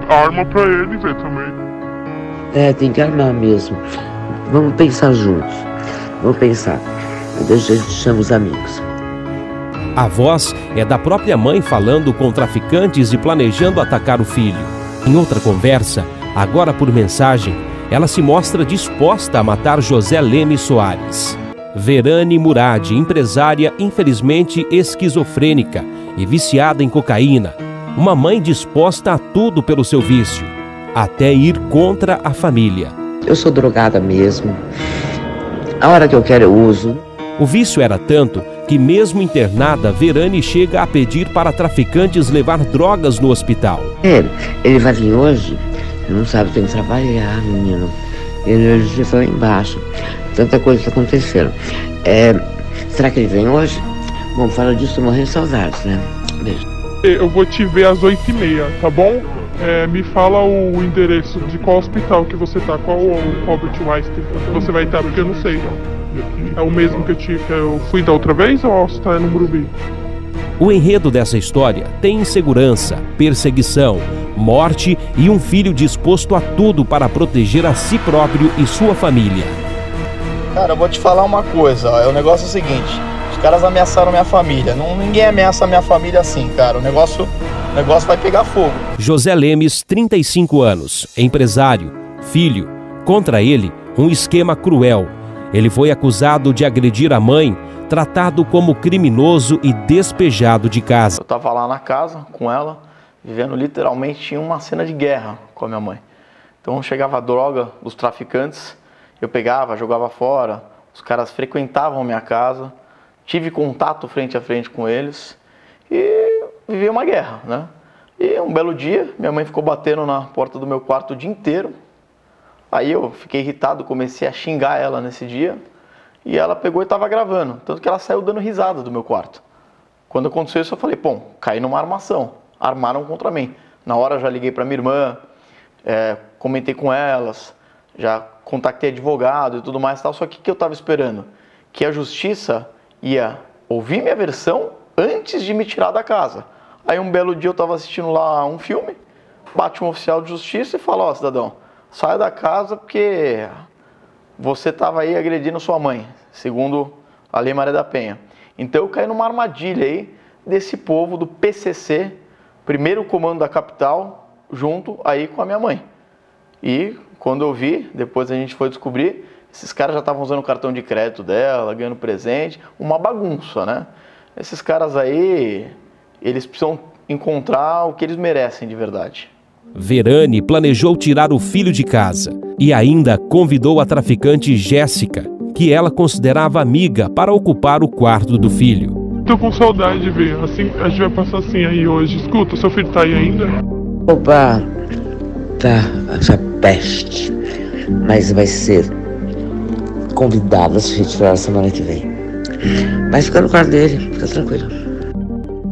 arma pra ele ver também. Tem que armar mesmo. Vamos pensar juntos. Vamos pensar. Deixa a gente chamar os amigos. A voz é da própria mãe falando com traficantes e planejando atacar o filho. Em outra conversa, agora por mensagem, ela se mostra disposta a matar José Lemes Soares. Verane Murad, empresária infelizmente esquizofrênica e viciada em cocaína. Uma mãe disposta a tudo pelo seu vício, até ir contra a família. Eu sou drogada mesmo. A hora que eu quero eu uso. O vício era tanto que mesmo internada, Verane chega a pedir para traficantes levar drogas no hospital. Ele vai vir hoje? Não sabe, tem que trabalhar, menino. Ele foi lá embaixo. Tanta coisa está acontecendo. Será que ele vem hoje? Bom, fala disso, morrer de saudades, né? Beijo. Eu vou te ver às 8h30, tá bom? Me fala o endereço de qual hospital que você tá, qual o Robert Weinstein que você vai estar, porque eu não sei. É o mesmo que eu fui da outra vez ou você tá no Morumbi? O enredo dessa história tem insegurança, perseguição, morte e um filho disposto a tudo para proteger a si próprio e sua família. Cara, eu vou te falar uma coisa, ó. O negócio é o seguinte, os caras ameaçaram minha família. Ninguém ameaça a minha família assim, cara. O negócio vai pegar fogo. José Lemes, 35 anos, empresário, filho. Contra ele, um esquema cruel. Ele foi acusado de agredir a mãe, tratado como criminoso e despejado de casa. Eu tava lá na casa com ela, vivendo literalmente uma cena de guerra com a minha mãe. Então chegava a droga dos traficantes, eu pegava, jogava fora, os caras frequentavam a minha casa, tive contato frente a frente com eles e vivia uma guerra, né? E um belo dia, minha mãe ficou batendo na porta do meu quarto o dia inteiro. Aí eu fiquei irritado, comecei a xingar ela nesse dia e ela pegou e estava gravando, tanto que ela saiu dando risada do meu quarto. Quando aconteceu isso eu falei, caí numa armação, armaram contra mim. Na hora já liguei para minha irmã, comentei com elas, já contactei advogado e tudo mais, só que o que eu estava esperando? Que a justiça ia ouvir minha versão antes de me tirar da casa. Aí um belo dia eu estava assistindo lá um filme, bate um oficial de justiça e fala, cidadão, saia da casa porque você estava aí agredindo sua mãe, segundo a Lei Maria da Penha. Então eu caí numa armadilha aí desse povo do PCC, primeiro comando da capital, junto aí com a minha mãe. E quando eu vi, depois a gente foi descobrir, esses caras já estavam usando o cartão de crédito dela, ganhando presente, uma bagunça, né? Esses caras aí, eles precisam encontrar o que eles merecem de verdade. Verane planejou tirar o filho de casa e ainda convidou a traficante Jéssica, que ela considerava amiga, para ocupar o quarto do filho. Tô com saudade de ver, assim, a gente vai passar assim aí hoje. Escuta, seu filho tá aí ainda? Opa, tá, essa peste, mas vai ser convidado a se retirar semana que vem. Vai ficar no quarto dele, fica tranquilo.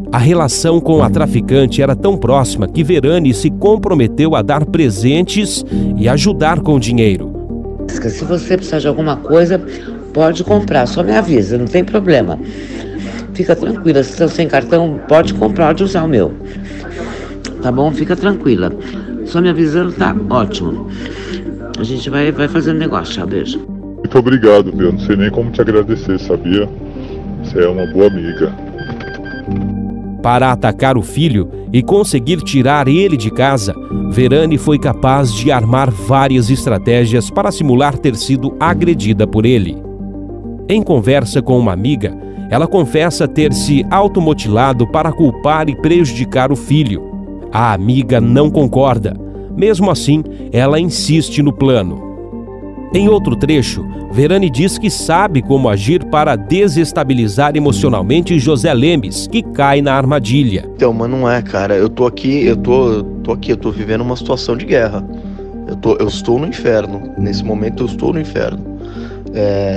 A relação com a traficante era tão próxima que Verane se comprometeu a dar presentes e ajudar com dinheiro. Se você precisar de alguma coisa, pode comprar, só me avisa, não tem problema. Fica tranquila, se está sem cartão, pode comprar, pode usar o meu. Tá bom? Fica tranquila. Só me avisando, tá ótimo. A gente vai fazendo negócio, tchau, beijo. Muito obrigado, eu não sei nem como te agradecer, sabia? Você é uma boa amiga. Para atacar o filho e conseguir tirar ele de casa, Verane foi capaz de armar várias estratégias para simular ter sido agredida por ele. Em conversa com uma amiga, ela confessa ter se automutilado para culpar e prejudicar o filho. A amiga não concorda. Mesmo assim, ela insiste no plano. Em outro trecho, Verane diz que sabe como agir para desestabilizar emocionalmente José Lemes, que cai na armadilha. Então, mas não é, cara. Eu tô vivendo uma situação de guerra. Eu estou no inferno. Nesse momento eu estou no inferno.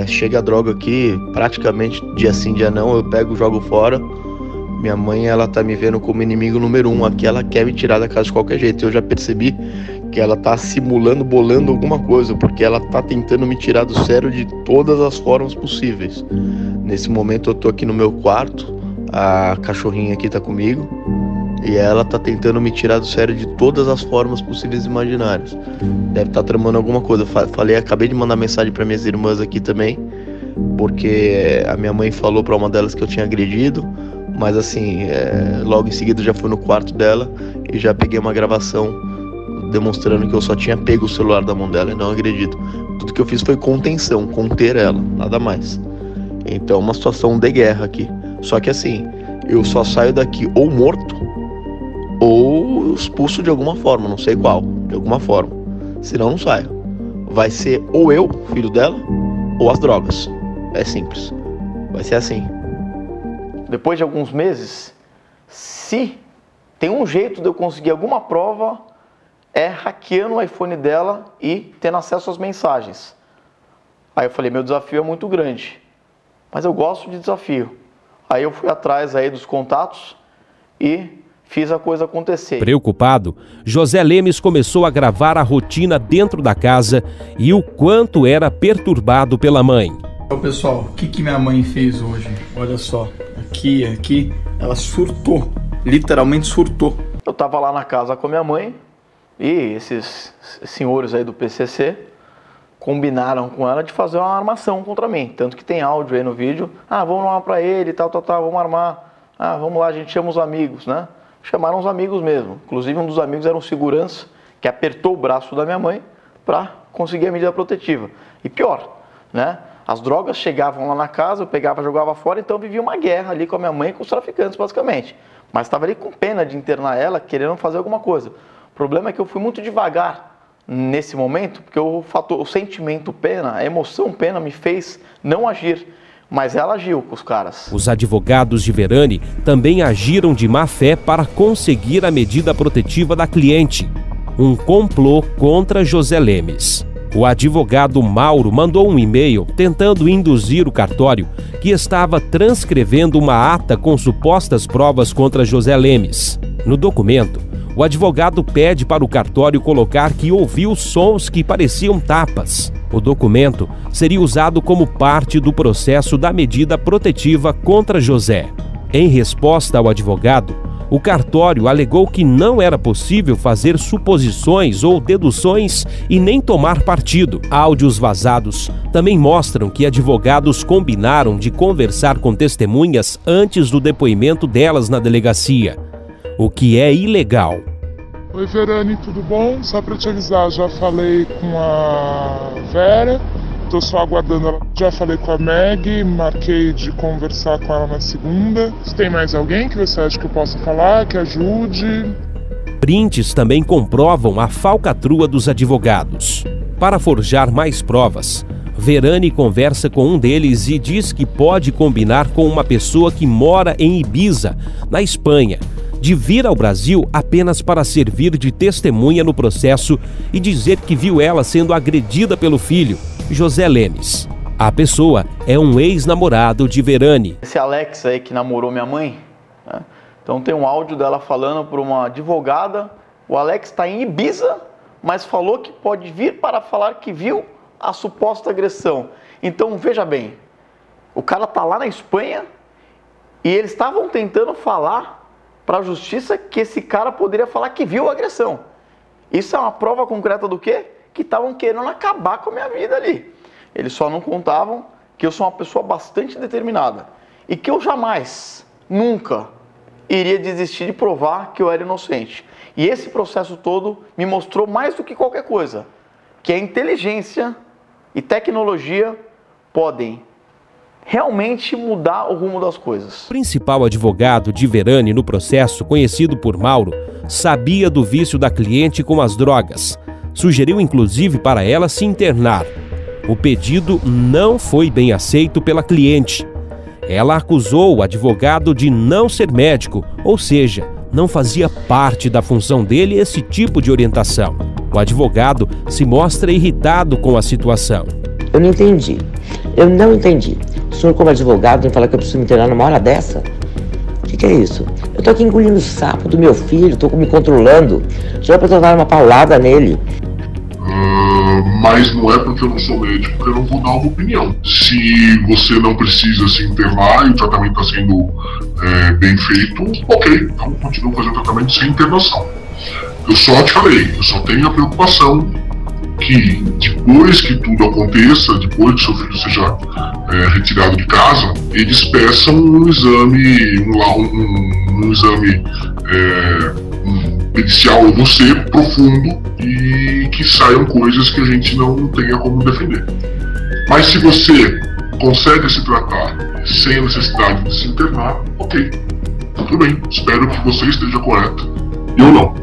Chega a droga aqui, praticamente dia sim, dia não, eu pego, jogo fora. Minha mãe, ela tá me vendo como inimigo número 1 aqui, ela quer me tirar da casa de qualquer jeito. Eu já percebi que ela tá simulando, bolando alguma coisa, porque ela tá tentando me tirar do sério de todas as formas possíveis. Nesse momento eu tô aqui no meu quarto, a cachorrinha aqui tá comigo, E ela tá tentando me tirar do sério de todas as formas possíveis e imaginárias. Deve estar tramando alguma coisa. Acabei de mandar mensagem para minhas irmãs aqui também, porque a minha mãe falou para uma delas que eu tinha agredido, mas assim, logo em seguida já fui no quarto dela e já peguei uma gravação demonstrando que eu só tinha pego o celular da mão dela e não agredido. Tudo que eu fiz foi contenção, conter ela, nada mais. Então uma situação de guerra aqui. Só que assim, eu só saio daqui ou morto ou expulso de alguma forma, não sei qual, de alguma forma. Senão não saio. Vai ser ou eu, filho dela, ou as drogas. É simples. Vai ser assim. Depois de alguns meses, se tem um jeito de eu conseguir alguma prova, é hackeando o iPhone dela e tendo acesso às mensagens. Aí eu falei, meu desafio é muito grande, mas eu gosto de desafio. Aí eu fui atrás aí dos contatos e fiz a coisa acontecer. Preocupado, José Lemes começou a gravar a rotina dentro da casa e o quanto era perturbado pela mãe. Então, pessoal, o que minha mãe fez hoje? Olha só, aqui, ela surtou, literalmente surtou. Eu tava lá na casa com a minha mãe e esses senhores aí do PCC combinaram com ela de fazer uma armação contra mim. Tanto que tem áudio aí no vídeo. Vamos armar pra ele, tal, vamos armar. Vamos lá, a gente chama os amigos, né? Chamaram os amigos mesmo. Inclusive um dos amigos era um segurança que apertou o braço da minha mãe para conseguir a medida protetiva. E pior, né? As drogas chegavam lá na casa, eu pegava, jogava fora, então eu vivia uma guerra ali com a minha mãe e com os traficantes, basicamente. Mas estava ali com pena de internar ela, querendo fazer alguma coisa. O problema é que eu fui muito devagar nesse momento, porque o sentimento pena, a emoção pena me fez não agir. Mas ela agiu com os caras. Os advogados de Verani também agiram de má fé para conseguir a medida protetiva da cliente. Um complô contra José Lemes. O advogado Mauro mandou um e-mail tentando induzir o cartório que estava transcrevendo uma ata com supostas provas contra José Lemes. No documento, o advogado pede para o cartório colocar que ouviu sons que pareciam tapas. O documento seria usado como parte do processo da medida protetiva contra José. Em resposta ao advogado, o cartório alegou que não era possível fazer suposições ou deduções e nem tomar partido. Áudios vazados também mostram que advogados combinaram de conversar com testemunhas antes do depoimento delas na delegacia, o que é ilegal. Oi, Verani, tudo bom? Só para te avisar, já falei com a Vera, tô só aguardando ela. Já falei com a Meg, marquei de conversar com ela na segunda. Se tem mais alguém que você acha que eu possa falar, que ajude? Prints também comprovam a falcatrua dos advogados. Para forjar mais provas, Verani conversa com um deles e diz que pode combinar com uma pessoa que mora em Ibiza, na Espanha, de vir ao Brasil apenas para servir de testemunha no processo e dizer que viu ela sendo agredida pelo filho, José Lemes. A pessoa é um ex-namorado de Verani. Esse Alex aí que namorou minha mãe, né? Então tem um áudio dela falando por uma advogada. O Alex está em Ibiza, mas falou que pode vir para falar que viu a suposta agressão. Então veja bem, o cara está lá na Espanha e eles estavam tentando falar para a justiça que esse cara poderia falar que viu a agressão. Isso é uma prova concreta do quê? Que estavam querendo acabar com a minha vida ali. Eles só não contavam que eu sou uma pessoa bastante determinada e que eu jamais, nunca, iria desistir de provar que eu era inocente. E esse processo todo me mostrou mais do que qualquer coisa, que a inteligência e tecnologia podem realmente mudar o rumo das coisas. O principal advogado de Verani no processo, conhecido por Mauro, sabia do vício da cliente com as drogas. Sugeriu inclusive para ela se internar. O pedido não foi bem aceito pela cliente. Ela acusou o advogado de não ser médico, ou seja, não fazia parte da função dele esse tipo de orientação. O advogado se mostra irritado com a situação. Eu não entendi. O senhor, como advogado, vem falar que eu preciso me internar numa hora dessa? O que é isso? Eu tô aqui engolindo o sapo do meu filho, tô me controlando. Já pra dar uma paulada nele. Mas não é porque eu não sou médico que eu não vou dar uma opinião. Se você não precisa se internar e o tratamento está sendo bem feito, ok, então continuo fazendo tratamento sem internação. Eu só te falei, eu só tenho a preocupação que depois que tudo aconteça, depois que seu filho seja retirado de casa, eles peçam um exame, um exame pericial em você profundo e que saiam coisas que a gente não tenha como defender. Mas se você consegue se tratar sem a necessidade de se internar, ok, tudo bem, espero que você esteja correto. Eu não.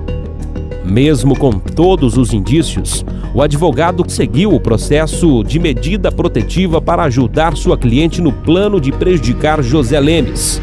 Mesmo com todos os indícios, o advogado seguiu o processo de medida protetiva para ajudar sua cliente no plano de prejudicar José Lemes.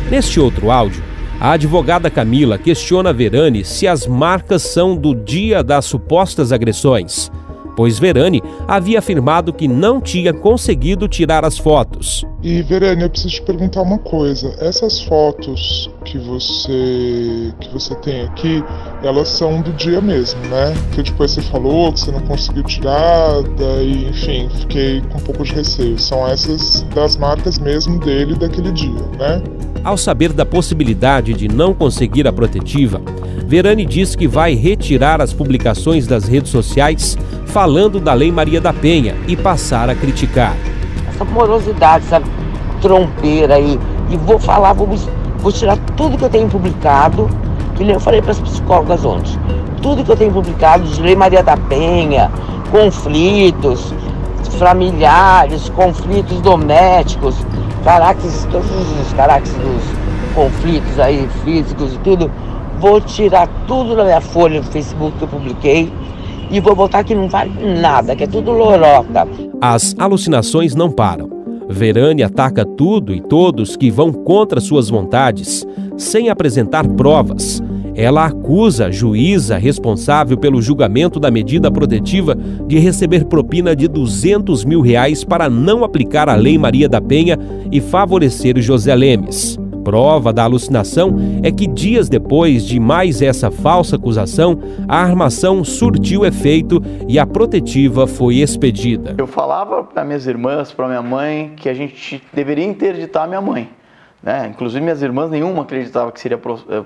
Neste outro áudio, a advogada Camila questiona Verani se as marcas são do dia das supostas agressões, pois Verani havia afirmado que não tinha conseguido tirar as fotos. E Verani, eu preciso te perguntar uma coisa. Essas fotos que você tem aqui, elas são do dia mesmo, né? Que depois você falou que você não conseguiu tirar, daí, enfim, fiquei com um pouco de receio. São essas das marcas mesmo dele daquele dia, né? Ao saber da possibilidade de não conseguir a protetiva, Verani diz que vai retirar as publicações das redes sociais falando da Lei Maria da Penha e passar a criticar. Essa morosidade, essa trompeira aí, e vou tirar tudo que eu tenho publicado, que nem eu falei para as psicólogas ontem, tudo que eu tenho publicado de Lei Maria da Penha, conflitos familiares, conflitos domésticos, todos os caracteres dos conflitos aí físicos e tudo, vou tirar tudo da minha folha do Facebook que eu publiquei e vou botar que não vale nada, que é tudo lorota. As alucinações não param. Verani ataca tudo e todos que vão contra suas vontades, sem apresentar provas. Ela acusa a juíza responsável pelo julgamento da medida protetiva de receber propina de R$200 mil para não aplicar a Lei Maria da Penha e favorecer José Lemes. Prova da alucinação é que dias depois de mais essa falsa acusação, a armação surtiu efeito e a protetiva foi expedida. Eu falava para minhas irmãs, para minha mãe, que a gente deveria interditar minha mãe. Inclusive minhas irmãs, nenhuma acreditava que seria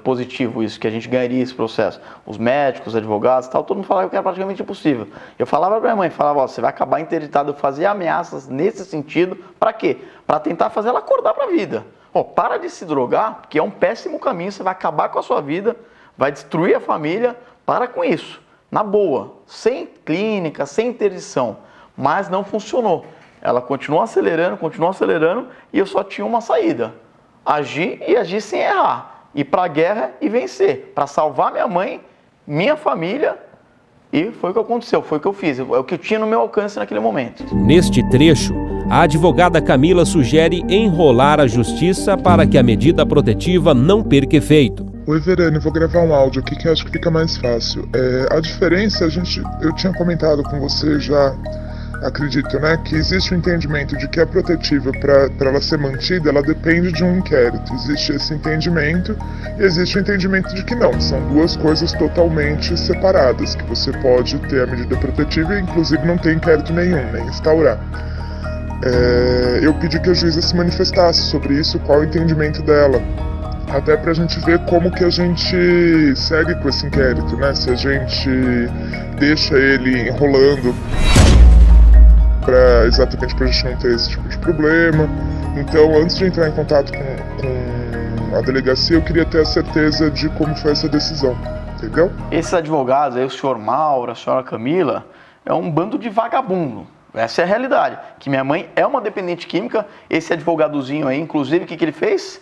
positivo isso, que a gente ganharia esse processo. Os médicos, os advogados e tal, todo mundo falava que era praticamente impossível. Eu falava para minha mãe, você vai acabar interditado. Eu fazia ameaças nesse sentido, para quê? Para tentar fazer ela acordar para a vida. Para de se drogar, porque é um péssimo caminho, você vai acabar com a sua vida, vai destruir a família, para com isso. Na boa, sem clínica, sem interdição, mas não funcionou. Ela continuou acelerando, e eu só tinha uma saída. Agir e agir sem errar, ir para a guerra e vencer, para salvar minha mãe, minha família, e foi o que aconteceu, foi o que eu fiz, é o que eu tinha no meu alcance naquele momento. Neste trecho, a advogada Camila sugere enrolar a justiça para que a medida protetiva não perca efeito. Oi, Verani, vou gravar um áudio aqui que acho que fica mais fácil. A diferença, eu tinha comentado com você já, acredito, né, que existe o entendimento de que a protetiva, para ela ser mantida, ela depende de um inquérito. Existe esse entendimento e existe o entendimento de que não, são duas coisas totalmente separadas, que você pode ter a medida protetiva e inclusive não ter inquérito nenhum, nem instaurar. Eu pedi que a juíza se manifestasse sobre isso, qual é o entendimento dela, até pra gente ver como que a gente segue com esse inquérito, né, se a gente deixa ele enrolando exatamente para a gente não ter esse tipo de problema. Então, antes de entrar em contato com a delegacia, eu queria ter a certeza de como foi essa decisão, entendeu? Esses advogados aí, o senhor Mauro, a senhora Camila, é um bando de vagabundo. Essa é a realidade, que minha mãe é uma dependente química. Esse advogadozinho aí, inclusive, o que ele fez?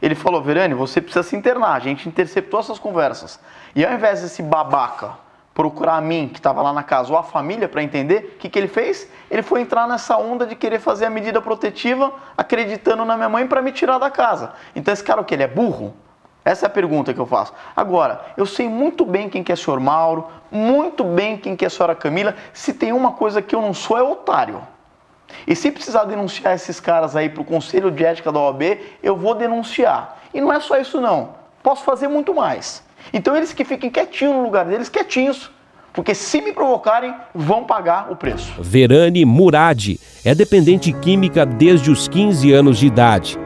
Ele falou, Verani, você precisa se internar. A gente interceptou essas conversas. E ao invés desse babaca procurar a mim, que estava lá na casa, ou a família, para entender, o que ele fez? Ele foi entrar nessa onda de querer fazer a medida protetiva, acreditando na minha mãe para me tirar da casa. Então esse cara, o que? Ele é burro? Essa é a pergunta que eu faço. Agora, eu sei muito bem quem que é o senhor Mauro, muito bem quem que é a senhora Camila. Se tem uma coisa que eu não sou, é otário. E se precisar denunciar esses caras aí para o Conselho de Ética da OAB, eu vou denunciar. E não é só isso não, posso fazer muito mais. Então eles que fiquem quietinhos no lugar deles, quietinhos, porque se me provocarem, vão pagar o preço. Verani Murad é dependente química desde os 15 anos de idade.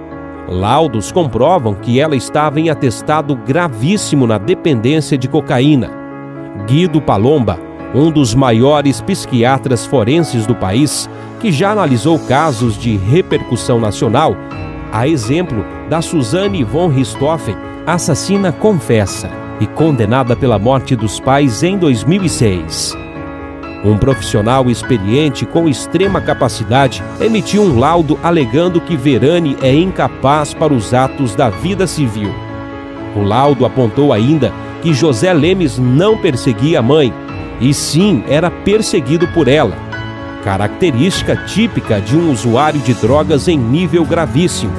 Laudos comprovam que ela estava em atestado gravíssimo na dependência de cocaína. Guido Palomba, um dos maiores psiquiatras forenses do país, que já analisou casos de repercussão nacional, a exemplo da Suzane von Richthofen, assassina confessa e condenada pela morte dos pais em 2006. Um profissional experiente com extrema capacidade emitiu um laudo alegando que Verane é incapaz para os atos da vida civil. O laudo apontou ainda que José Lemes não perseguia a mãe, e sim era perseguido por ela, característica típica de um usuário de drogas em nível gravíssimo.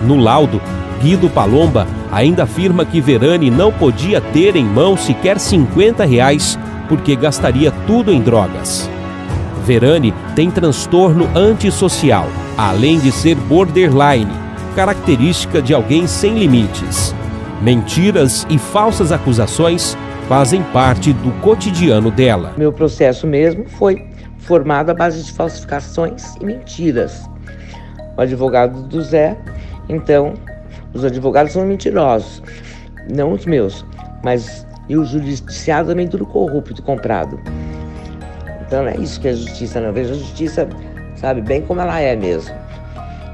No laudo, Guido Palomba ainda afirma que Verane não podia ter em mão sequer R$50 porque gastaria tudo em drogas. Verane tem transtorno antissocial, além de ser borderline, característica de alguém sem limites. Mentiras e falsas acusações fazem parte do cotidiano dela. Meu processo mesmo foi formado à base de falsificações e mentiras. O advogado do Zé, então, os advogados são mentirosos, não os meus, mas e o judiciário também tudo corrupto, comprado. Então não é isso que é justiça, não. Eu vejo a justiça, sabe, bem como ela é mesmo,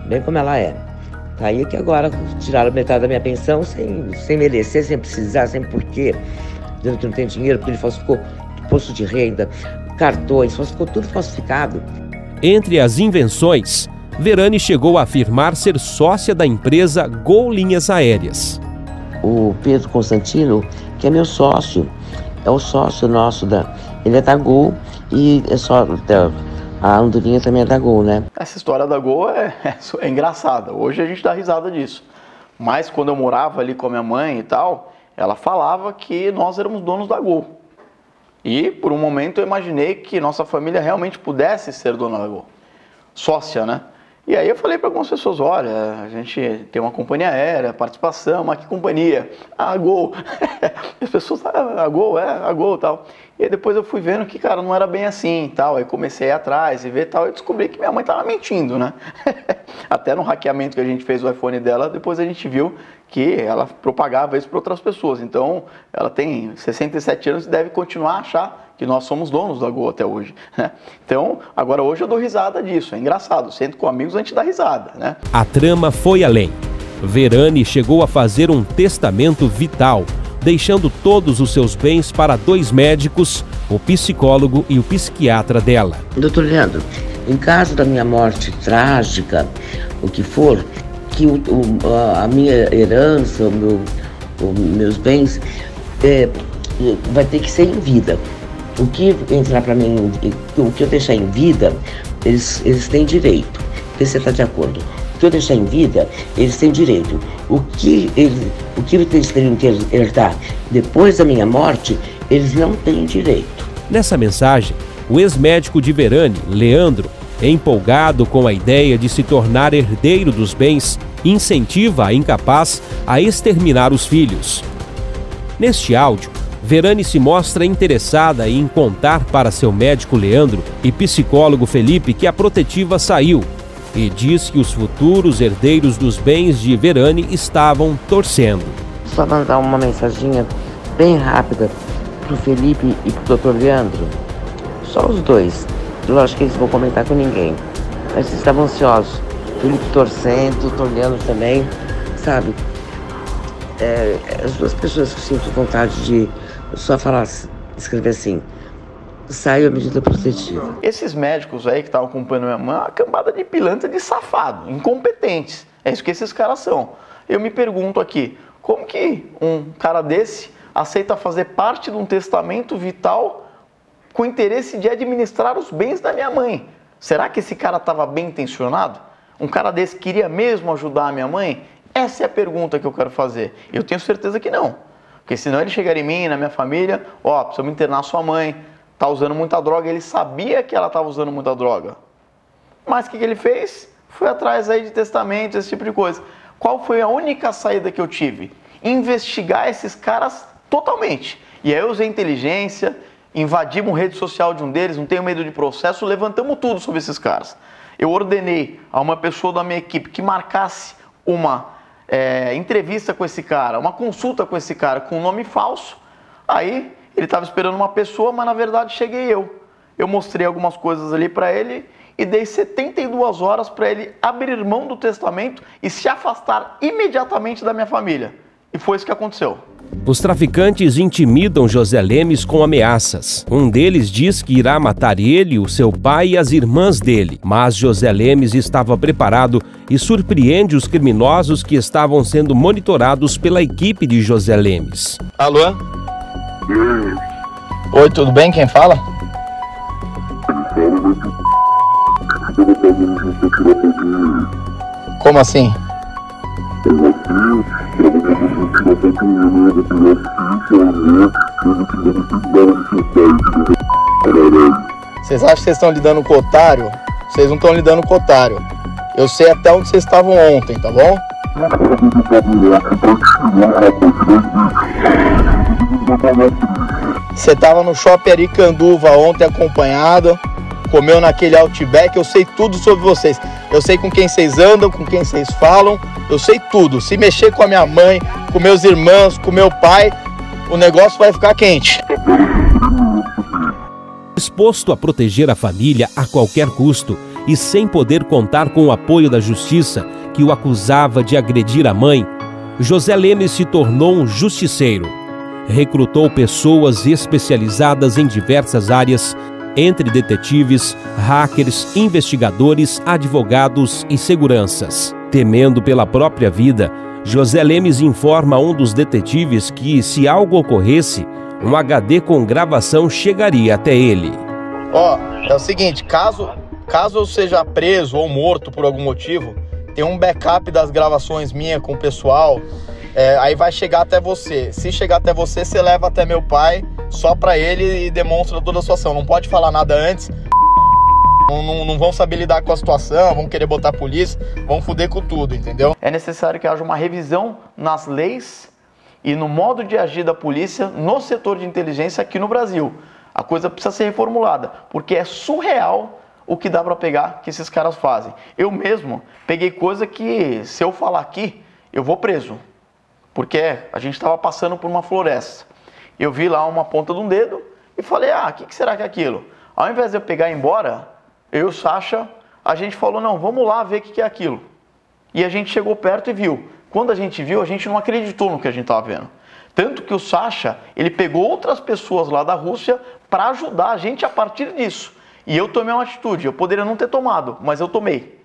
bem como ela é. Tá aí que agora tiraram metade da minha pensão sem merecer, sem precisar, sem porquê, dizendo que não tem dinheiro, porque ele falsificou imposto de renda, cartões, falsificou tudo falsificado. Entre as invenções, Verane chegou a afirmar ser sócia da empresa Gol Linhas Aéreas. O Pedro Constantino, que é meu sócio, é o sócio nosso ele é da Gol e é só a Andorinha também é da Gol, né? Essa história da Gol é engraçada. Hoje a gente dá risada disso. Mas quando eu morava ali com a minha mãe e tal, ela falava que nós éramos donos da Gol. E por um momento eu imaginei que nossa família realmente pudesse ser dona da Gol. Sócia, né? E aí eu falei para algumas pessoas, olha, a gente tem uma companhia aérea, participação, mas que companhia? A Gol. As pessoas, a Gol, a Gol e tal. E aí depois eu fui vendo que, cara, não era bem assim e tal. Aí comecei a ir atrás e ver e tal, e descobri que minha mãe tava mentindo, né? Até no hackeamento que a gente fez do iPhone dela, depois a gente viu que ela propagava isso para outras pessoas. Então, ela tem 67 anos e deve continuar a achar que nós somos donos da Gol até hoje, né? Então, agora hoje eu dou risada disso, é engraçado, sento com amigos, a gente dá risada, né? A trama foi além. Verane chegou a fazer um testamento vital, deixando todos os seus bens para 2 médicos, o psicólogo e o psiquiatra dela. Doutor Leandro, em caso da minha morte trágica, o que for, que a minha herança, meus bens, vai ter que ser em vida. O que entrar para mim, o que eu deixar em vida, eles têm direito. Você está de acordo? O que eu deixar em vida, eles têm direito. O que eles teriam que herdar depois da minha morte, eles não têm direito. Nessa mensagem, o ex-médico de Verane, Leandro, empolgado com a ideia de se tornar herdeiro dos bens, incentiva a incapaz a exterminar os filhos. Neste áudio, Verane se mostra interessada em contar para seu médico Leandro e psicólogo Felipe que a protetiva saiu e diz que os futuros herdeiros dos bens de Verane estavam torcendo. Só mandar uma mensaginha bem rápida pro Felipe e pro Dr. Leandro. Só os dois. Lógico que eles vão comentar com ninguém. Mas eles estavam ansiosos. Felipe torcendo, Dr. Leandro também, sabe? As duas pessoas que sinto vontade de só falar, escrever assim, saiu a medida protetiva. Esses médicos aí que estavam acompanhando minha mãe, uma cambada de pilantra, de safado, incompetentes. É isso que esses caras são. Eu me pergunto aqui, como que um cara desse aceita fazer parte de um testamento vital com o interesse de administrar os bens da minha mãe? Será que esse cara estava bem intencionado? Um cara desse queria mesmo ajudar a minha mãe? Essa é a pergunta que eu quero fazer. Eu tenho certeza que não. Porque senão ele chegaria em mim, na minha família, precisamos internar sua mãe, tá usando muita droga. Ele sabia que ela estava usando muita droga. Mas o que ele fez? Foi atrás aí de testamentos, esse tipo de coisa. Qual foi a única saída que eu tive? Investigar esses caras totalmente. E aí eu usei inteligência, invadimos a rede social de um deles, não tenho medo de processo, levantamos tudo sobre esses caras. Eu ordenei a uma pessoa da minha equipe que marcasse uma entrevista com esse cara, uma consulta com esse cara com um nome falso. Aí ele estava esperando uma pessoa, mas na verdade cheguei eu. Eu mostrei algumas coisas ali para ele e dei 72 horas para ele abrir mão do testamento e se afastar imediatamente da minha família. E foi isso que aconteceu. Os traficantes intimidam José Lemes com ameaças. Um deles diz que irá matar ele, o seu pai e as irmãs dele. Mas José Lemes estava preparado e surpreende os criminosos que estavam sendo monitorados pela equipe de José Lemes. Alô? Oi, tudo bem? Quem fala? Como assim? Vocês acham que vocês estão lidando com otário? Vocês não estão lidando com otário. Eu sei até onde vocês estavam ontem, tá bom? Você estava no shopping Aricanduva ontem acompanhado, comeu naquele Outback, eu sei tudo sobre vocês. Eu sei com quem vocês andam, com quem vocês falam, eu sei tudo. Se mexer com a minha mãe, com meus irmãos, com meu pai, o negócio vai ficar quente. Disposto a proteger a família a qualquer custo e sem poder contar com o apoio da justiça que o acusava de agredir a mãe, José Lemes se tornou um justiceiro. Recrutou pessoas especializadas em diversas áreas, entre detetives, hackers, investigadores, advogados e seguranças. Temendo pela própria vida, José Lemes informa a um dos detetives que, se algo ocorresse, um HD com gravação chegaria até ele. É o seguinte, caso eu seja preso ou morto por algum motivo, tem um backup das gravações minhas com o pessoal, aí vai chegar até você. Se chegar até você, você leva até meu pai, só pra ele e demonstra toda a situação. Não pode falar nada antes, não vão saber lidar com a situação, vão querer botar a polícia, vão foder com tudo, entendeu? É necessário que haja uma revisão nas leis e no modo de agir da polícia no setor de inteligência aqui no Brasil. A coisa precisa ser reformulada, porque é surreal o que dá para pegar que esses caras fazem. Eu mesmo peguei coisa que, se eu falar aqui, eu vou preso. Porque a gente estava passando por uma floresta. Eu vi lá uma ponta de um dedo e falei, o que será que é aquilo? Ao invés de eu pegar e ir embora, eu e o Sacha, a gente falou, não, vamos lá ver o que é aquilo. E a gente chegou perto e viu. Quando a gente viu, a gente não acreditou no que a gente estava vendo. Tanto que o Sacha, ele pegou outras pessoas lá da Rússia para ajudar a gente a partir disso. E eu tomei uma atitude, eu poderia não ter tomado, mas eu tomei.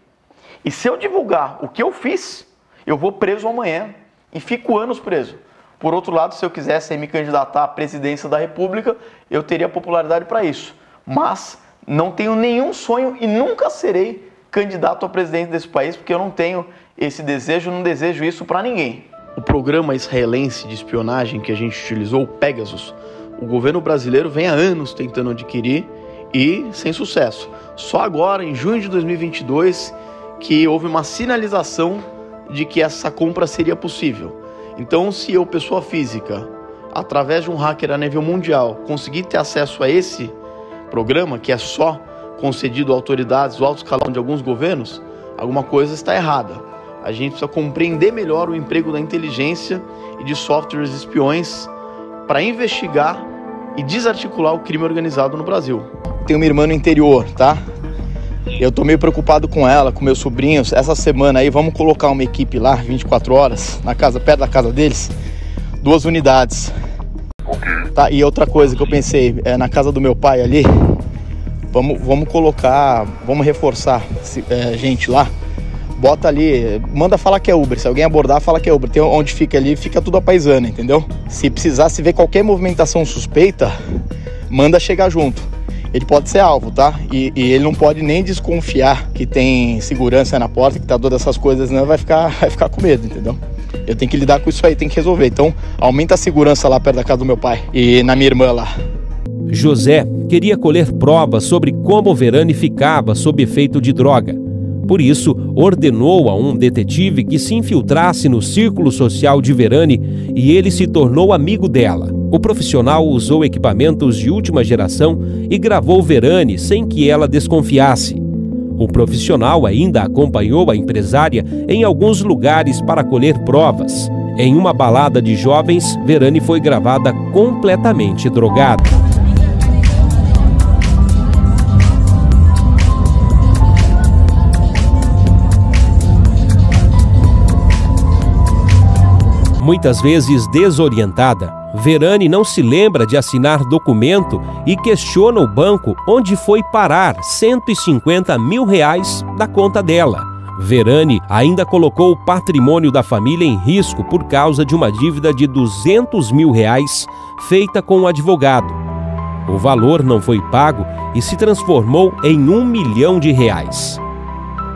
E se eu divulgar o que eu fiz, eu vou preso amanhã e fico anos preso. Por outro lado, se eu quisesse me candidatar à presidência da República, eu teria popularidade para isso. Mas não tenho nenhum sonho e nunca serei candidato a presidente desse país, porque eu não tenho esse desejo, não desejo isso para ninguém. O programa israelense de espionagem que a gente utilizou, o Pegasus, o governo brasileiro vem há anos tentando adquirir e sem sucesso. Só agora, em junho de 2022, que houve uma sinalização de que essa compra seria possível. Então, se eu, pessoa física, através de um hacker a nível mundial, conseguir ter acesso a esse programa, que é só concedido a autoridades do alto escalão de alguns governos, alguma coisa está errada. A gente precisa compreender melhor o emprego da inteligência e de softwares espiões para investigar e desarticular o crime organizado no Brasil. Tenho uma irmã no interior, tá? Eu tô meio preocupado com ela, com meus sobrinhos. Essa semana aí vamos colocar uma equipe lá, 24 horas, na casa, perto da casa deles, 2 unidades. Tá, e outra coisa que eu pensei, na casa do meu pai ali, vamos colocar, vamos reforçar gente lá. Bota ali, manda falar que é Uber. Se alguém abordar, fala que é Uber. Tem onde fica ali, fica tudo a paisana, entendeu? Se precisar, se ver qualquer movimentação suspeita, manda chegar junto. Ele pode ser alvo, tá? E ele não pode nem desconfiar que tem segurança na porta, que tá todas essas coisas, não, vai ficar com medo, entendeu? Eu tenho que lidar com isso aí, tem que resolver. Então, aumenta a segurança lá perto da casa do meu pai e na minha irmã lá. José queria colher provas sobre como Verani ficava sob efeito de droga. Por isso, ordenou a um detetive que se infiltrasse no círculo social de Verani e ele se tornou amigo dela. O profissional usou equipamentos de última geração e gravou Verani sem que ela desconfiasse. O profissional ainda acompanhou a empresária em alguns lugares para colher provas. Em uma balada de jovens, Verane foi gravada completamente drogada. Muitas vezes desorientada, Verane não se lembra de assinar documento e questiona o banco onde foi parar R$150 mil da conta dela. Verane ainda colocou o patrimônio da família em risco por causa de uma dívida de R$200 mil feita com um advogado. O valor não foi pago e se transformou em R$1 milhão.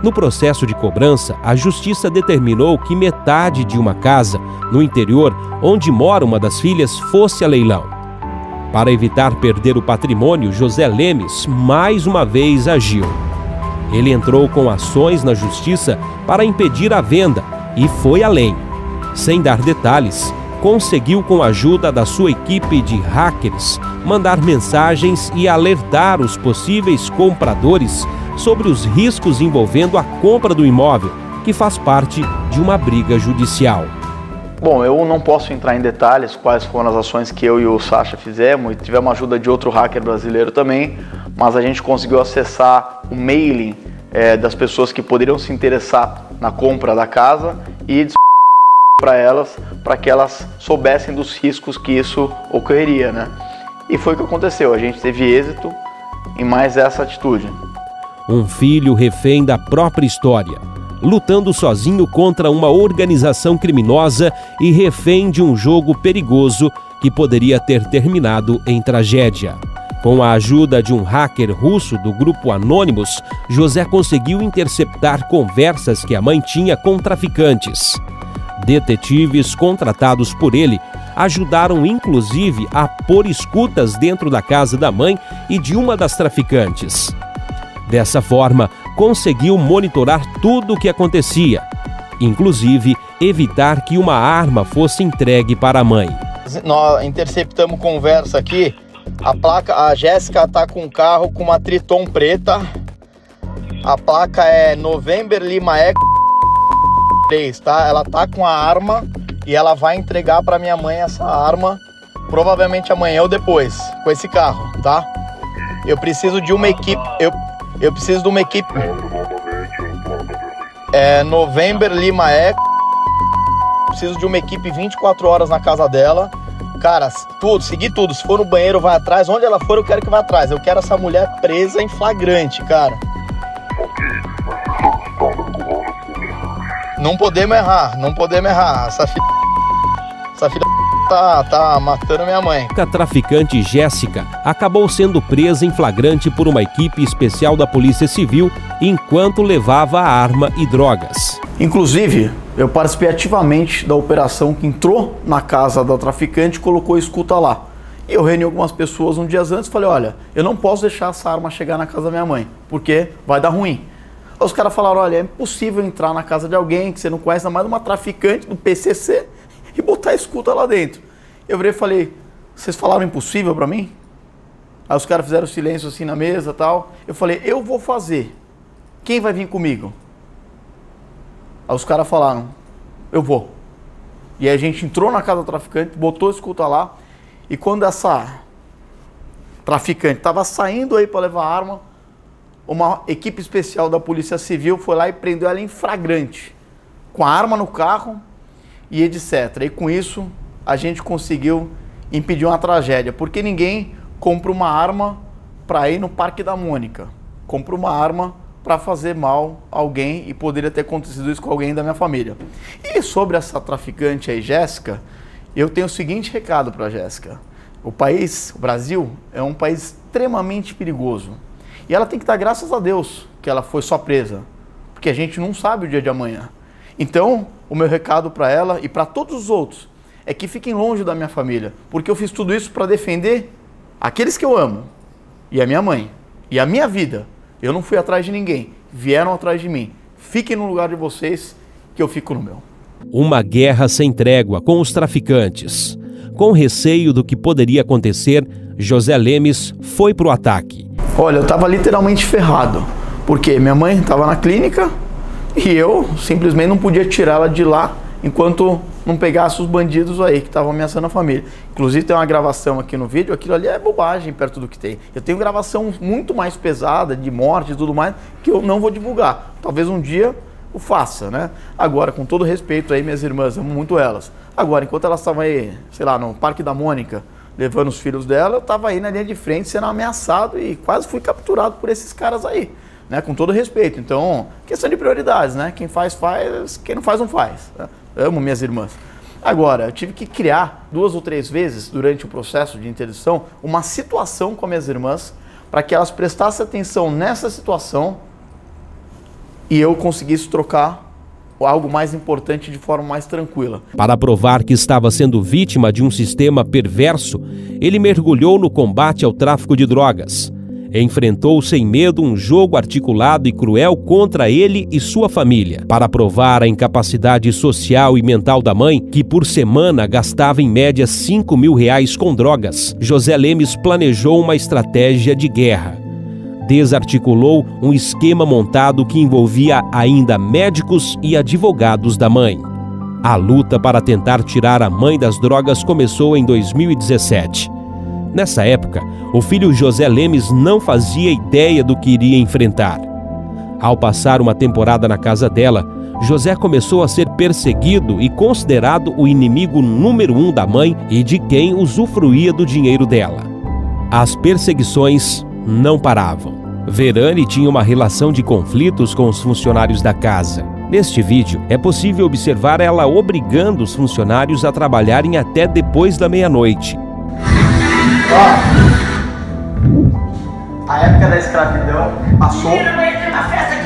No processo de cobrança, a justiça determinou que metade de uma casa no interior, onde mora uma das filhas, fosse a leilão. Para evitar perder o patrimônio, José Lemes mais uma vez agiu. Ele entrou com ações na justiça para impedir a venda e foi além. Sem dar detalhes, conseguiu, com a ajuda da sua equipe de hackers, mandar mensagens e alertar os possíveis compradores sobre os riscos envolvendo a compra do imóvel, que faz parte de uma briga judicial. Bom, eu não posso entrar em detalhes quais foram as ações que eu e o Sacha fizemos, e tivemos a ajuda de outro hacker brasileiro também, mas a gente conseguiu acessar o mailing das pessoas que poderiam se interessar na compra da casa e para elas, para que elas soubessem dos riscos que isso ocorreria, né? E foi o que aconteceu, a gente teve êxito em mais essa atitude. Um filho refém da própria história, lutando sozinho contra uma organização criminosa e refém de um jogo perigoso que poderia ter terminado em tragédia. Com a ajuda de um hacker russo do grupo Anonymous, José conseguiu interceptar conversas que a mãe tinha com traficantes. Detetives contratados por ele ajudaram inclusive a pôr escutas dentro da casa da mãe e de uma das traficantes. Dessa forma, conseguiu monitorar tudo o que acontecia, inclusive evitar que uma arma fosse entregue para a mãe. Nós interceptamos conversa aqui. A Jéssica tá com um carro com uma Triton preta. A placa é November Lima Eco 3, tá? Ela tá com a arma e ela vai entregar para minha mãe essa arma, provavelmente amanhã ou depois, com esse carro, tá? Eu preciso de uma equipe. Eu preciso de uma equipe. November Lima Eco. Preciso de uma equipe 24 horas na casa dela. Cara, seguir tudo. Se for no banheiro, vai atrás. Onde ela for, eu quero que vá atrás. Eu quero essa mulher presa em flagrante, cara. Não podemos errar. Essa filha tá matando minha mãe. A traficante Jéssica acabou sendo presa em flagrante por uma equipe especial da Polícia Civil enquanto levava a arma e drogas. Inclusive, eu participei ativamente da operação que entrou na casa da traficante e colocou escuta lá. E eu reuni algumas pessoas um dia antes e falei, olha, eu não posso deixar essa arma chegar na casa da minha mãe, porque vai dar ruim. Aí os caras falaram, olha, é impossível entrar na casa de alguém que você não conhece, ainda mais uma traficante do PCC, e botar a escuta lá dentro. Eu virei e falei, vocês falaram impossível pra mim? Aí os caras fizeram silêncio assim na mesa e tal. Eu falei, eu vou fazer. Quem vai vir comigo? Aí os caras falaram, eu vou. E aí a gente entrou na casa do traficante, botou a escuta lá, e quando essa traficante estava saindo aí para levar a arma, uma equipe especial da Polícia Civil foi lá e prendeu ela em flagrante, com a arma no carro e etc. E com isso a gente conseguiu impedir uma tragédia, porque ninguém compra uma arma para ir no Parque da Mônica, compra uma arma para fazer mal a alguém, e poderia ter acontecido isso com alguém da minha família. E sobre essa traficante aí, Jéssica, eu tenho o seguinte recado para Jéssica. O Brasil, é um país extremamente perigoso. E ela tem que dar graças a Deus que ela foi só presa, porque a gente não sabe o dia de amanhã. Então, o meu recado para ela e para todos os outros é que fiquem longe da minha família, porque eu fiz tudo isso para defender aqueles que eu amo, e a minha mãe, e a minha vida. Eu não fui atrás de ninguém, vieram atrás de mim. Fiquem no lugar de vocês, que eu fico no meu. Uma guerra sem trégua com os traficantes. Com receio do que poderia acontecer, José Lemes foi para o ataque. Olha, eu estava literalmente ferrado, Porque minha mãe estava na clínica e eu simplesmente não podia tirar ela de lá enquanto não pegasse os bandidos aí que estavam ameaçando a família. Inclusive tem uma gravação aqui no vídeo, aquilo ali é bobagem perto do que tem. Eu tenho gravação muito mais pesada, de morte e tudo mais, que eu não vou divulgar. Talvez um dia eu faça, né? Agora, com todo respeito aí, minhas irmãs, amo muito elas. Agora, enquanto elas estavam aí, sei lá, no Parque da Mônica, levando os filhos dela, eu estava aí na linha de frente sendo ameaçado e quase fui capturado por esses caras aí, né? Com todo respeito. Então, questão de prioridades, né? Quem faz, faz. Quem não faz, não faz, né? Amo minhas irmãs. Agora, eu tive que criar 2 ou 3 vezes durante o processo de interdição uma situação com minhas irmãs para que elas prestassem atenção nessa situação e eu conseguisse trocar algo mais importante de forma mais tranquila. Para provar que estava sendo vítima de um sistema perverso, ele mergulhou no combate ao tráfico de drogas. Enfrentou sem medo um jogo articulado e cruel contra ele e sua família. Para provar a incapacidade social e mental da mãe, que por semana gastava em média R$5.000 com drogas, José Lemes planejou uma estratégia de guerra. Desarticulou um esquema montado que envolvia ainda médicos e advogados da mãe. A luta para tentar tirar a mãe das drogas começou em 2017. Nessa época, o filho José Lemes não fazia ideia do que iria enfrentar. Ao passar uma temporada na casa dela, José começou a ser perseguido e considerado o inimigo número 1 da mãe e de quem usufruía do dinheiro dela. As perseguições não paravam. Verane tinha uma relação de conflitos com os funcionários da casa. Neste vídeo, é possível observar ela obrigando os funcionários a trabalharem até depois da meia-noite. A época da escravidão passou.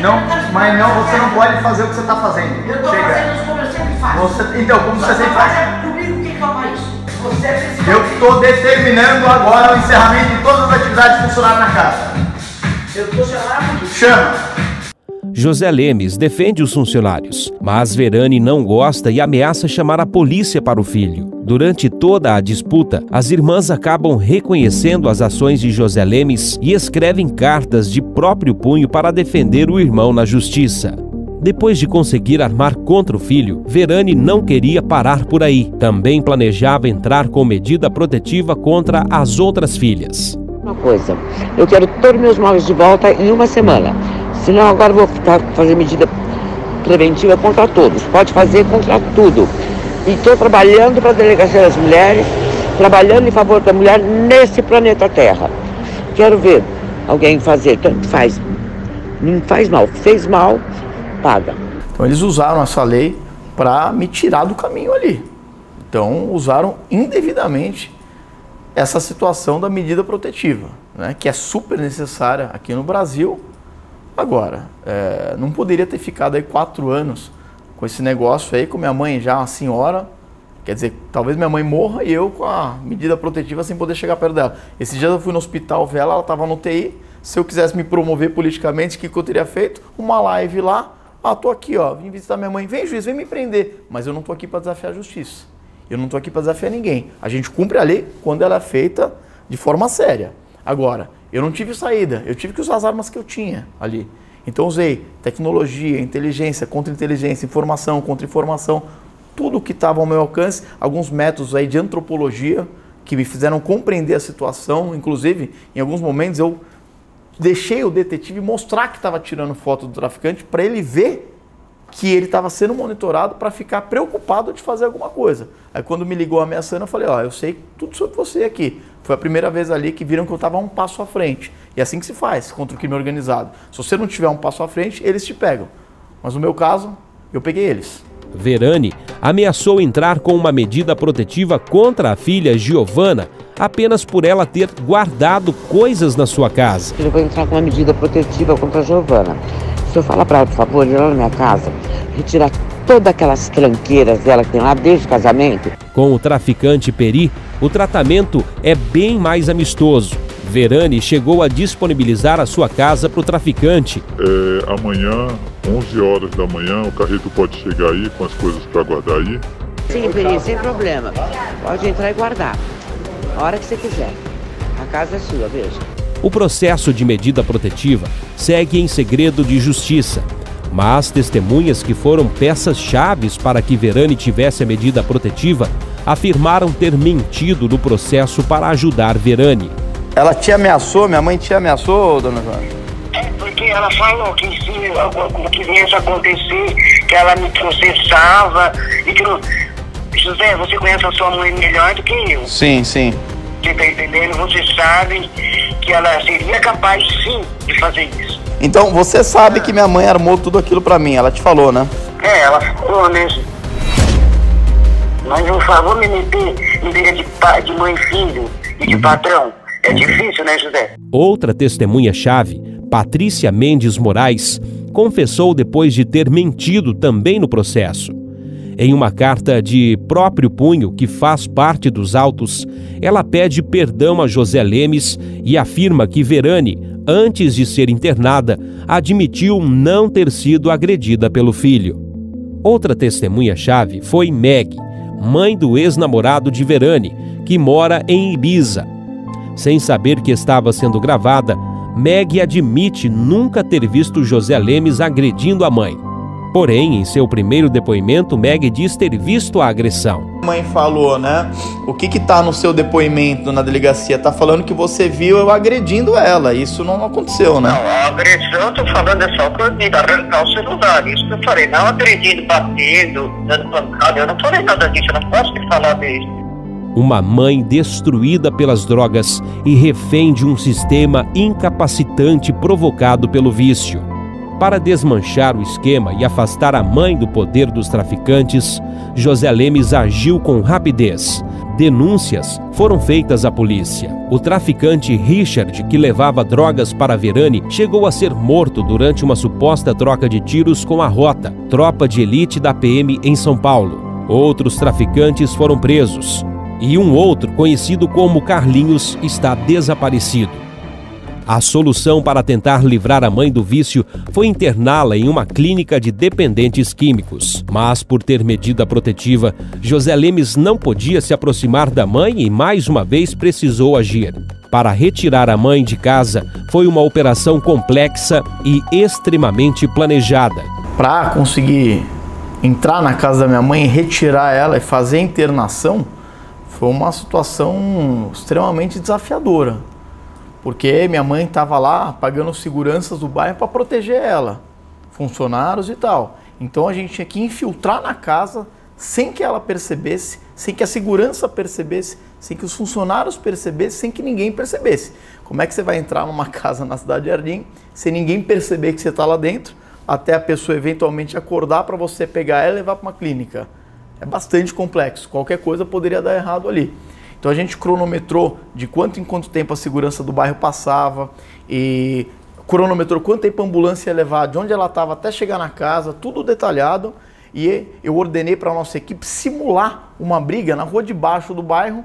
Não, mas não, você não pode fazer o que você está fazendo. Eu estou fazendo como eu sempre faço. Então, como você sempre faz? Comigo, quem toma isso? Você Eu estou determinando agora o encerramento de todas as atividades funcionárias na casa. Eu estou chamando. Chama! José Lemes defende os funcionários, mas Verane não gosta e ameaça chamar a polícia para o filho. Durante toda a disputa, as irmãs acabam reconhecendo as ações de José Lemes e escrevem cartas de próprio punho para defender o irmão na justiça. Depois de conseguir armar contra o filho, Verane não queria parar por aí. Também planejava entrar com medida protetiva contra as outras filhas. Uma coisa, eu quero todos meus móveis de volta em uma semana. Senão agora vou fazer medida preventiva contra todos. Pode fazer contra tudo. E estou trabalhando para a Delegacia das Mulheres, trabalhando em favor da mulher nesse planeta Terra. Quero ver alguém fazer, tanto faz. Não faz mal, fez mal, paga. Então eles usaram essa lei para me tirar do caminho ali. Então usaram indevidamente essa situação da medida protetiva, né, que é super necessária aqui no Brasil. Agora, não poderia ter ficado aí 4 anos com esse negócio aí, com minha mãe já uma senhora, quer dizer, talvez minha mãe morra e eu com a medida protetiva sem poder chegar perto dela. Esse dia eu fui no hospital ver ela estava no TI, se eu quisesse me promover politicamente, o que eu teria feito? Uma live lá, tô aqui, ó, vim visitar minha mãe, vem juiz, vem me prender, mas eu não tô aqui para desafiar a justiça, eu não tô aqui para desafiar ninguém, a gente cumpre a lei quando ela é feita de forma séria. Agora, eu não tive saída, eu tive que usar as armas que eu tinha ali. Então usei tecnologia, inteligência, contra-inteligência, informação, contra-informação, tudo que estava ao meu alcance, alguns métodos aí de antropologia que me fizeram compreender a situação, inclusive em alguns momentos eu deixei o detetive mostrar que estava tirando foto do traficante para ele ver que ele estava sendo monitorado para ficar preocupado de fazer alguma coisa. Aí quando me ligou ameaçando, eu falei, eu sei tudo sobre você aqui. Foi a primeira vez ali que viram que eu estava um passo à frente. E é assim que se faz contra o crime organizado. Se você não tiver um passo à frente, eles te pegam. Mas no meu caso, eu peguei eles. Verane ameaçou entrar com uma medida protetiva contra a filha Giovana apenas por ela ter guardado coisas na sua casa. Eu vou entrar com uma medida protetiva contra a Giovana. Se eu falar para ela, por favor, ir lá na minha casa, retirar todas aquelas tranqueiras dela que tem lá desde o casamento. Com o traficante Peri, o tratamento é bem mais amistoso. Verane chegou a disponibilizar a sua casa para o traficante. Amanhã, 11 horas da manhã, o carreto pode chegar aí com as coisas para guardar aí? Sim, Peri, sem problema. Pode entrar e guardar. A hora que você quiser. A casa é sua, veja. O processo de medida protetiva segue em segredo de justiça, mas testemunhas que foram peças-chave para que Verane tivesse a medida protetiva afirmaram ter mentido no processo para ajudar Verane. Ela te ameaçou? Minha mãe te ameaçou, dona Joana? É, porque ela falou que se o que viesse a acontecer, que ela me processava e que não... José, você conhece a sua mãe melhor do que eu. Sim, sim. Você tá entendendo? Você sabe que ela seria capaz, sim, de fazer isso. Então, você sabe que minha mãe armou tudo aquilo pra mim, ela te falou, né? É, ela falou, né? Mas por favor, me meter em briga de mãe e filho e de patrão. É difícil, né, José? Outra testemunha-chave, Patrícia Mendes Moraes, confessou depois de ter mentido também no processo. Em uma carta de próprio punho que faz parte dos autos, ela pede perdão a José Lemes e afirma que Verane, antes de ser internada, admitiu não ter sido agredida pelo filho. Outra testemunha-chave foi Meg, mãe do ex-namorado de Verane, que mora em Ibiza. Sem saber que estava sendo gravada, Meg admite nunca ter visto José Lemes agredindo a mãe. Porém, em seu primeiro depoimento, Meg diz ter visto a agressão. A mãe falou, né? O que tá no seu depoimento na delegacia? Tá falando que você viu eu agredindo ela. Isso não aconteceu, né? Não, a agressão, eu tô falando é só comigo, arrancar o celular. Isso que eu falei, não agredindo, batendo, dando pancada. Eu não falei nada disso, eu não posso te falar disso. Uma mãe destruída pelas drogas e refém de um sistema incapacitante provocado pelo vício. Para desmanchar o esquema e afastar a mãe do poder dos traficantes, José Lemes agiu com rapidez. Denúncias foram feitas à polícia. O traficante Richard, que levava drogas para Verane, chegou a ser morto durante uma suposta troca de tiros com a Rota, tropa de elite da PM em São Paulo. Outros traficantes foram presos. E um outro, conhecido como Carlinhos, está desaparecido. A solução para tentar livrar a mãe do vício foi interná-la em uma clínica de dependentes químicos. Mas, por ter medida protetiva, José Lemes não podia se aproximar da mãe e, mais uma vez, precisou agir. Para retirar a mãe de casa, foi uma operação complexa e extremamente planejada. Para conseguir entrar na casa da minha mãe, retirar ela e fazer a internação, foi uma situação extremamente desafiadora. Porque minha mãe estava lá pagando seguranças do bairro para proteger ela, funcionários e tal. Então a gente tinha que infiltrar na casa sem que ela percebesse, sem que a segurança percebesse, sem que os funcionários percebessem, sem que ninguém percebesse. Como é que você vai entrar numa casa na Cidade Jardim sem ninguém perceber que você está lá dentro, até a pessoa eventualmente acordar para você pegar ela e levar para uma clínica? É bastante complexo, qualquer coisa poderia dar errado ali. Então a gente cronometrou de quanto em quanto tempo a segurança do bairro passava e cronometrou quanto tempo a ambulância ia levar, de onde ela estava até chegar na casa, tudo detalhado. E eu ordenei para a nossa equipe simular uma briga na rua de baixo do bairro.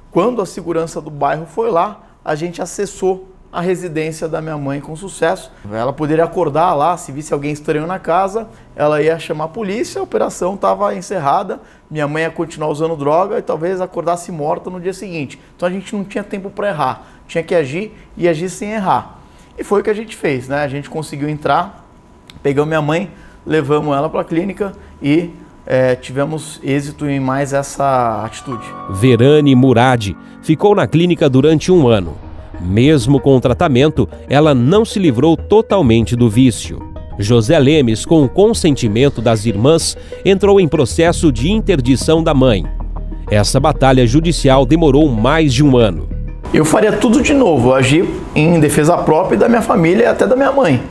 Quando a segurança do bairro foi lá, a gente acessou a residência da minha mãe com sucesso. Ela poderia acordar lá, se visse alguém estranho na casa, ela ia chamar a polícia, a operação estava encerrada, minha mãe ia continuar usando droga e talvez acordasse morta no dia seguinte. Então a gente não tinha tempo para errar, tinha que agir e agir sem errar. E foi o que a gente fez, né? A gente conseguiu entrar, pegamos minha mãe, levamos ela para a clínica e tivemos êxito em mais essa atitude. Verane Murad ficou na clínica durante 1 ano. Mesmo com o tratamento, ela não se livrou totalmente do vício. José Lemes, com o consentimento das irmãs, entrou em processo de interdição da mãe. Essa batalha judicial demorou mais de 1 ano. Eu faria tudo de novo, agir em defesa própria e da minha família e até da minha mãe.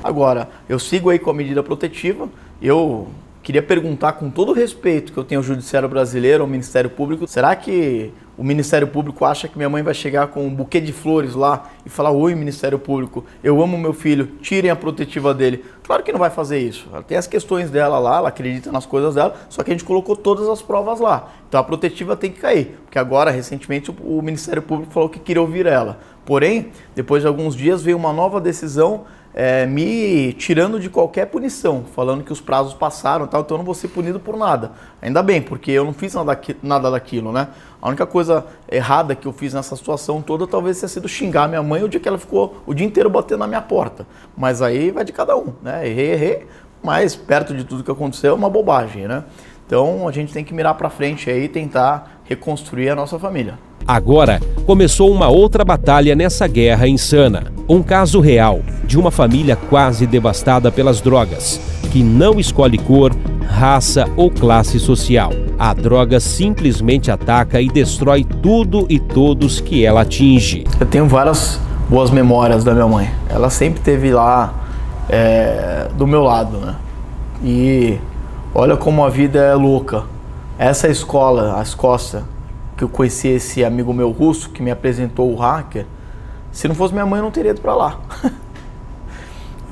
Agora, eu sigo aí com a medida protetiva, eu queria perguntar com todo o respeito que eu tenho ao Judiciário Brasileiro, ao Ministério Público, será que o Ministério Público acha que minha mãe vai chegar com um buquê de flores lá e falar: oi, Ministério Público, eu amo meu filho, tirem a protetiva dele? Claro que não vai fazer isso. Ela tem as questões dela lá, ela acredita nas coisas dela, só que a gente colocou todas as provas lá. Então a protetiva tem que cair, porque agora, recentemente, o Ministério Público falou que queria ouvir ela. Porém, depois de alguns dias veio uma nova decisão me tirando de qualquer punição, falando que os prazos passaram e tal, então eu não vou ser punido por nada. Ainda bem, porque eu não fiz nada daquilo, né? A única coisa errada que eu fiz nessa situação toda talvez tenha sido xingar minha mãe o dia que ela ficou o dia inteiro batendo na minha porta. Mas aí vai de cada um, né? Errei, mas perto de tudo que aconteceu é uma bobagem, né? Então a gente tem que mirar pra frente aí e tentar reconstruir a nossa família. Agora começou uma outra batalha nessa guerra insana. Um caso real de uma família quase devastada pelas drogas, que não escolhe cor, raça ou classe social. A droga simplesmente ataca e destrói tudo e todos que ela atinge. Eu tenho várias boas memórias da minha mãe. Ela sempre esteve lá do meu lado, né? E olha como a vida é louca. Essa escola, a Escócia, que eu conheci esse amigo meu russo que me apresentou o hacker, se não fosse minha mãe eu não teria ido pra lá.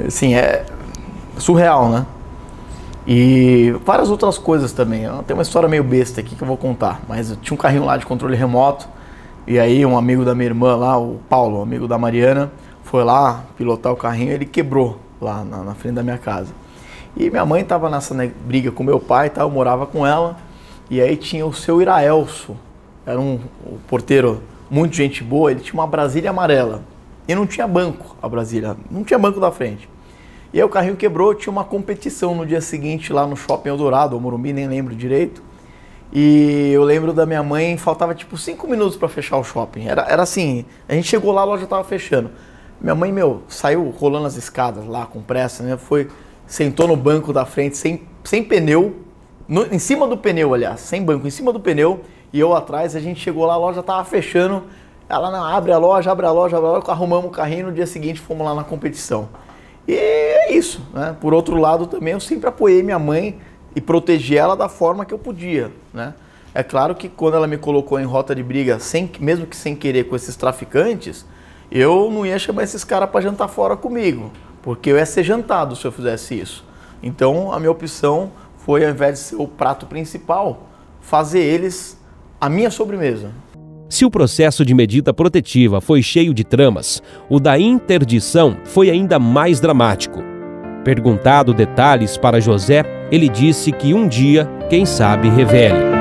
Assim, é surreal, né? E várias outras coisas também. Tem uma história meio besta aqui que eu vou contar, mas eu tinha um carrinho lá de controle remoto, e aí um amigo da minha irmã lá, o Paulo, um amigo da Mariana, foi lá pilotar o carrinho e ele quebrou lá na frente da minha casa. E minha mãe tava nessa briga com meu pai, tá? Eu morava com ela, e aí tinha o seu Iraelso, era um porteiro muito gente boa, ele tinha uma Brasília amarela. E não tinha banco, a Brasília, não tinha banco da frente. E aí o carrinho quebrou, tinha uma competição no dia seguinte lá no Shopping Eldorado, ou Morumbi, nem lembro direito. E eu lembro da minha mãe, faltava tipo 5 minutos para fechar o shopping. Era assim, a gente chegou lá, a loja tava fechando. Minha mãe, saiu rolando as escadas lá com pressa, né? Sentou no banco da frente, sem pneu, em cima do pneu, aliás, sem banco, em cima do pneu. E eu atrás, a gente chegou lá, a loja tava fechando. Ela, não, abre a loja, arrumamos o carrinho, no dia seguinte fomos lá na competição. E é isso, né? Por outro lado também, eu sempre apoiei minha mãe e protegi ela da forma que eu podia, né? É claro que quando ela me colocou em rota de briga, mesmo que sem querer, com esses traficantes, eu não ia chamar esses caras para jantar fora comigo, porque eu ia ser jantado se eu fizesse isso. Então a minha opção foi, ao invés de ser o prato principal, fazer eles a minha sobremesa. Se o processo de medida protetiva foi cheio de tramas, o da interdição foi ainda mais dramático. Perguntado detalhes para José, ele disse que um dia, quem sabe, revele.